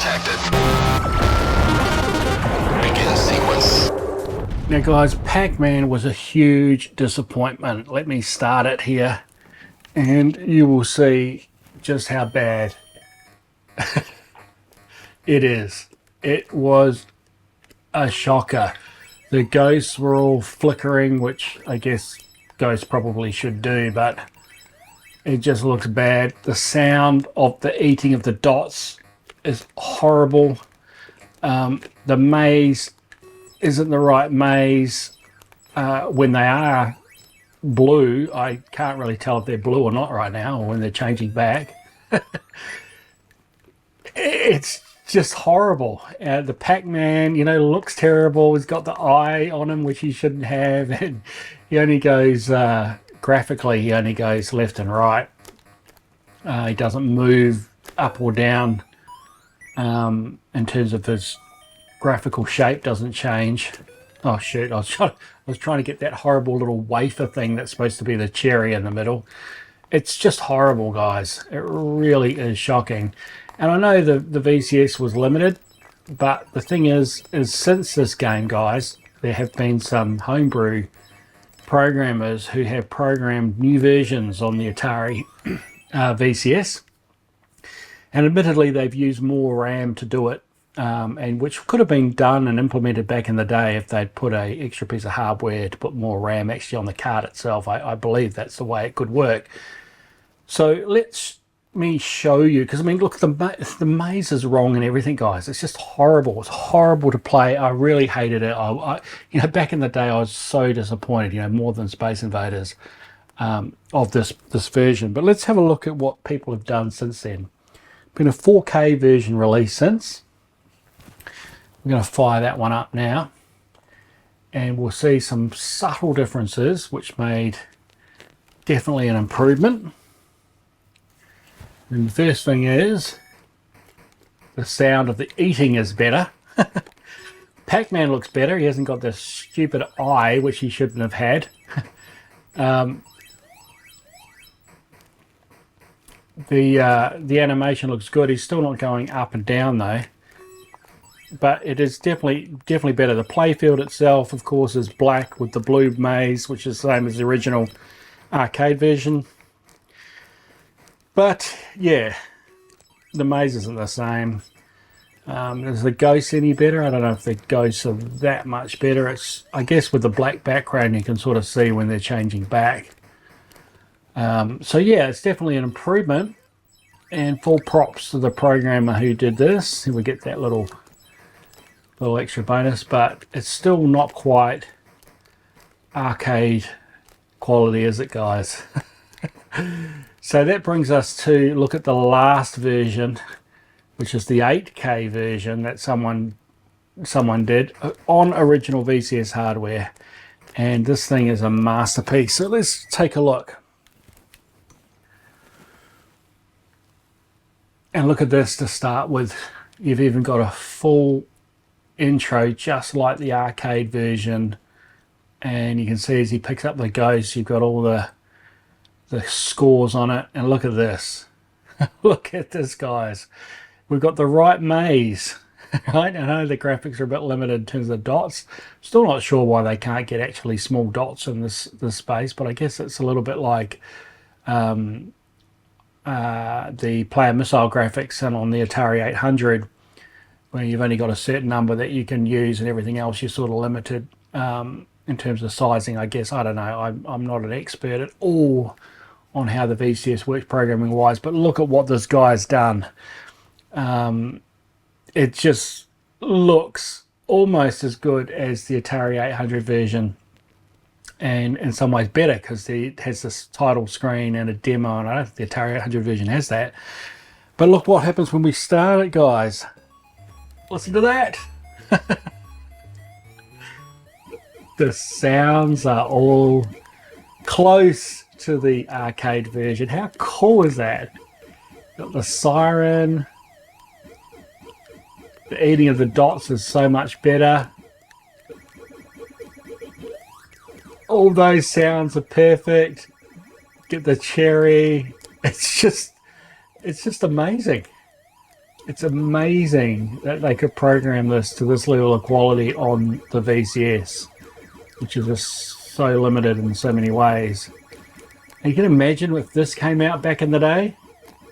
detected. Begin sequence. Now guys, Pacman was a huge disappointment. Let me start it here and you will see just how bad it is. It was a shocker. The ghosts were all flickering, which I guess ghosts probably should do, but it just looks bad. The sound of the eating of the dots is horrible. The maze isn't the right maze. When they are blue, I can't really tell if they're blue or not right now, or when they're changing back. It's just horrible. The Pac-Man, you know, looks terrible. He's got the eye on him, which he shouldn't have, and he only goes graphically, he only goes left and right. He doesn't move up or down in terms of his graphical shape doesn't change. Oh shoot, I was trying to get that horrible little wafer thing that's supposed to be the cherry in the middle. It's just horrible, guys. It really is shocking. And I know the VCS was limited, but the thing is since this game, guys, there have been some homebrew programmers who have programmed new versions on the Atari VCS, and admittedly they've used more RAM to do it, and which could have been done and implemented back in the day if they'd put a extra piece of hardware to put more RAM actually on the card itself. I believe that's the way it could work. So let me show you, because I mean, look, the maze is wrong and everything, guys. It's just horrible. It's horrible to play. I really hated it. You know, back in the day, I was so disappointed. You know, more than Space Invaders of this version. But let's have a look at what people have done since then. Been a 4K version released since. We're going to fire that one up now, and we'll see some subtle differences, which made definitely an improvement. And the first thing is the sound of the eating is better. Pac-Man looks better. He hasn't got this stupid eye, which he shouldn't have had. The animation looks good. He's still not going up and down though, but it is definitely better. The playfield itself, of course, is black with the blue maze, which is the same as the original arcade version. But yeah, the maze isn't the same. Is the ghosts any better? I don't know if the ghosts are that much better. It's, I guess with the black background you can sort of see when they're changing back. So yeah, it's definitely an improvement, and full props to the programmer who did this. We get that little extra bonus, but it's still not quite arcade quality, is it, guys? So that brings us to look at the last version, which is the 8K version that someone did on original VCS hardware, and this thing is a masterpiece. So let's take a look. And look at this to start with. You've even got a full intro just like the arcade version, and you can see as he picks up the ghost, you've got all the scores on it. And look at this. Look at this, guys. We've got the right maze. Right? I know the graphics are a bit limited in terms of dots. Still not sure why they can't get actually small dots in this space, but I guess it's a little bit like the player missile graphics and on the Atari 800, where you've only got a certain number that you can use and everything else you're sort of limited in terms of sizing, I guess. I don't know. I'm not an expert at all on how the VCS works programming wise, but look at what this guy's done. It just looks almost as good as the Atari 800 version, and in some ways better, because it has this title screen and a demo, and I don't think the Atari 800 version has that. But look what happens when we start it, guys. Listen to that. The sounds are all close to the arcade version. How cool is that? Got the siren. The eating of the dots is so much better. All those sounds are perfect. Get the cherry. It's just amazing. It's amazing that they could program this to this level of quality on the VCS, which is just so limited in so many ways. And you can imagine if this came out back in the day,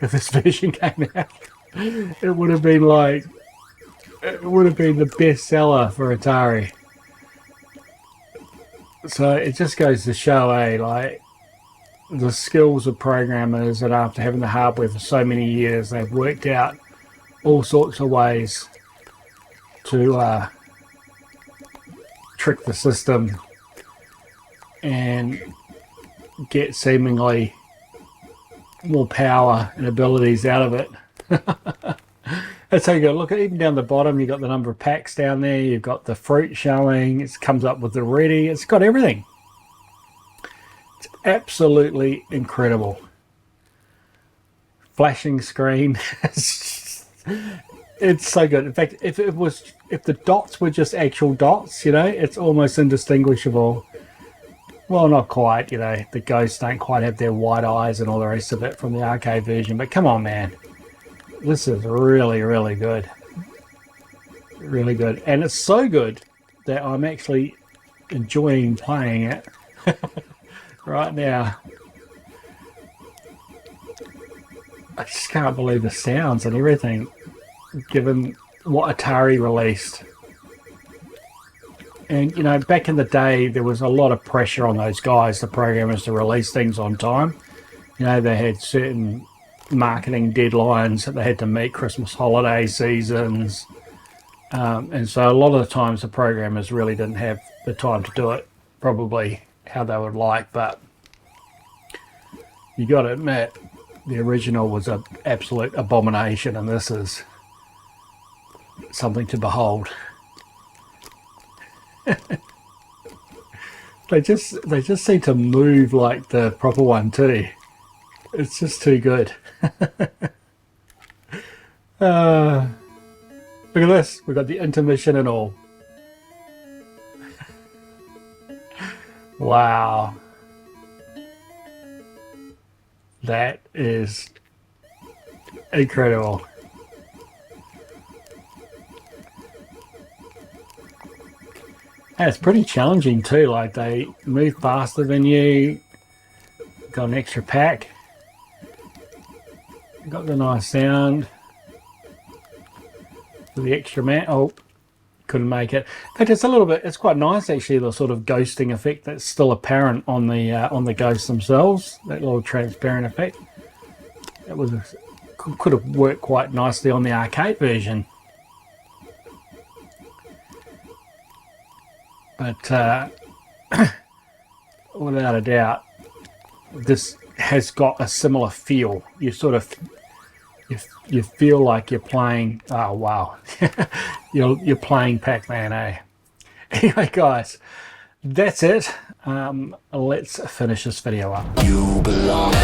if this version came out, it would have been like, it would have been the best seller for Atari. So it just goes to show, like, the skills of programmers, that after having the hardware for so many years, they've worked out all sorts of ways to trick the system and get seemingly more power and abilities out of it. That's how you go. Look at even down the bottom, you've got the number of packs down there, you've got the fruit showing, it comes up with the ready, it's got everything. It's absolutely incredible. Flashing screen. It's so good. In fact, if the dots were just actual dots, it's almost indistinguishable. Well, not quite, the ghosts don't quite have their white eyes and all the rest of it from the arcade version, but come on, man. This is really, really good. Really good. And it's so good that I'm actually enjoying playing it right now. I just can't believe the sounds and everything, given what Atari released. And, back in the day, there was a lot of pressure on those guys, the programmers, to release things on time. They had certain marketing deadlines that they had to meet, Christmas holiday seasons. And so a lot of the times the programmers really didn't have the time to do it probably how they would like. But you got to admit, the original was an absolute abomination, and this is something to behold. They just seem to move like the proper one too. It's just too good. Look at this. We've got the intermission and all. Wow. That is incredible. And it's pretty challenging too, like they move faster than you. Got an extra pack. Got the nice sound. For the extra man. Oh, couldn't make it. In fact, it's a little bit, it's quite nice actually, the sort of ghosting effect that's still apparent on the ghosts themselves. That little transparent effect. It was could have worked quite nicely on the arcade version. But without a doubt, this has got a similar feel. You sort of you feel like you're playing. Oh wow, you're playing Pac-Man, eh? Anyway, guys, that's it. Let's finish this video up. You belong.